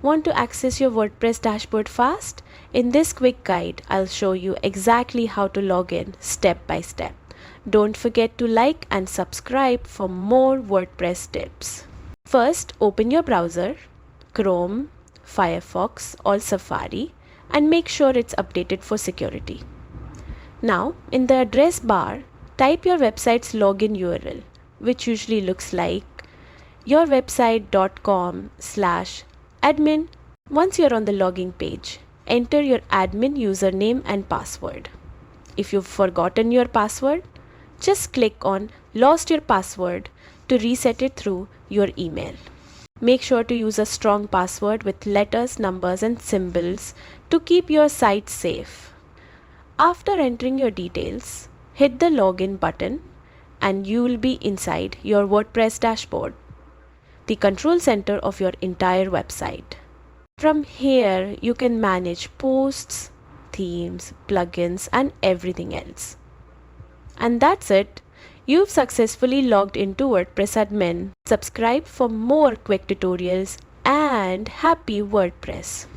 Want to access your WordPress dashboard fast? In this quick guide, I'll show you exactly how to log in step by step. Don't forget to like and subscribe for more WordPress tips. First, open your browser, Chrome, Firefox or Safari, and make sure it's updated for security. Now, in the address bar, type your website's login URL, which usually looks like yourwebsite.com/admin. Once you're on the login page, enter your admin username and password. If you've forgotten your password, just click on Lost Your Password to reset it through your email. Make sure to use a strong password with letters, numbers, and symbols to keep your site safe. After entering your details, hit the login button and you will be inside your WordPress dashboard, the control center of your entire website. From here, you can manage posts, themes, plugins, and everything else. And that's it. You've successfully logged into WordPress Admin. Subscribe for more quick tutorials and happy WordPress.